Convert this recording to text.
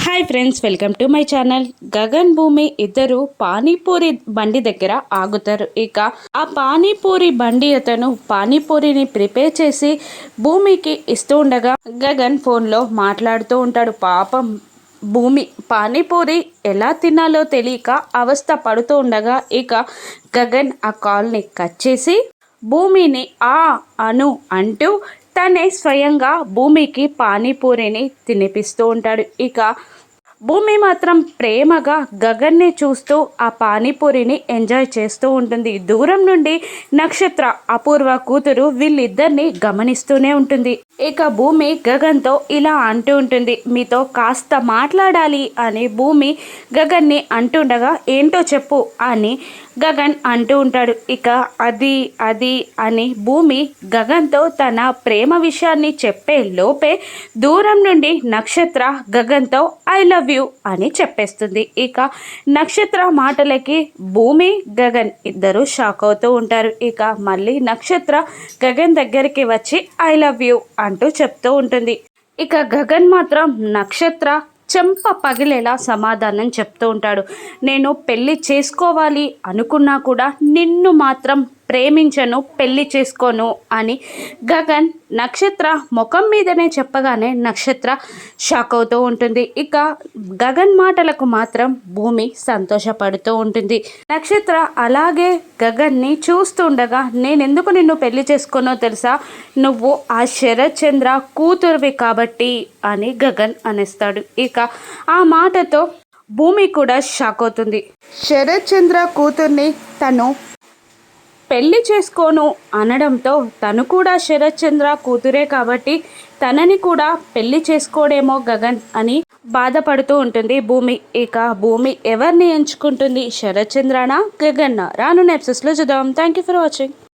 Hi friends, welcome to my channel. Gagan భూమి ఇద్దరు పానీపూరి బండి దగ్గర ఆగుతారు. ఇక ఆ పానీపూరి బండి అతను పానీపూరిని ప్రిపేర్ చేసి భూమికి ఇస్తూ ఉండగా గగన్ ఫోన్లో మాట్లాడుతూ ఉంటాడు. పాపం భూమి పానీపూరి ఎలా తినాలో తెలియక అవస్థ పడుతూ ఉండగా ఇక గగన్ ఆ కాల్ని కట్ చేసి భూమిని అను అంటూ తనే స్వయంగా భూమికి పానీపూరిని తినిపిస్తూ ఉంటాడు. ఇక భూమి మాత్రం ప్రేమగా గగన్ని చూస్తూ ఆ పానీపూరిని ఎంజాయ్ చేస్తూ ఉంటుంది. దూరం నుండి నక్షత్ర అపూర్వ కూతురు వీళ్ళిద్దరిని గమనిస్తూనే ఉంటుంది. ఇక భూమి గగన్తో ఇలా అంటూ ఉంటుంది, మీతో కాస్త మాట్లాడాలి అని భూమి గగన్ని అంటుండగా ఏంటో చెప్పు అని గగన్ అంటూ ఉంటాడు. ఇక అది అని భూమి గగన్తో తన ప్రేమ విషయాన్ని చెప్పే లోపే దూరం నుండి నక్షత్ర గగన్తో ఐ లవ్ యూ అని చెప్పేస్తుంది. ఇక నక్షత్ర మాటలకి భూమి గగన్ ఇద్దరు షాక్ అవుతూ ఉంటారు. ఇక మళ్ళీ నక్షత్ర గగన్ దగ్గరికి వచ్చి ఐ లవ్ యూ అంటూ చెప్తూ ఉంటుంది. ఇక గగన్ మాత్రం నక్షత్ర చెంప పగిలేలా సమాధానం చెప్తూ ఉంటాడు. నేను పెళ్ళి చేసుకోవాలి అనుకున్నా కూడా నిన్ను మాత్రం ప్రేమించను, పెళ్ళి చేసుకోను అని గగన్ నక్షత్ర ముఖం మీదనే చెప్పగానే నక్షత్ర షాక్ అవుతూ ఉంటుంది. ఇక గగన్ మాటలకు మాత్రం భూమి సంతోషపడుతూ ఉంటుంది. నక్షత్ర అలాగే గగన్ని చూస్తుండగా నేనెందుకు నిన్ను పెళ్లి చేసుకోనో తెలుసా, నువ్వు ఆ శరత్ చంద్ర కూతురువి కాబట్టి అని గగన్ అనేస్తాడు. ఇక ఆ మాటతో భూమి కూడా షాక్ అవుతుంది. శరత్ చంద్ర కూతుర్ని తను పెళ్లి చేసుకోను అనడంతో తను కూడా శరత్ చంద్ర కూతురే కాబట్టి తనని కూడా పెళ్లి చేసుకోడేమో గగన్ అని బాధపడుతూ ఉంటుంది భూమి. ఇక భూమి ఎవరిని ఎంచుకుంటుంది, శరత్ చంద్రనా గగన్నా? రానున్న ఎపిసోడ్స్లో చూద్దాం. Thank you for watching.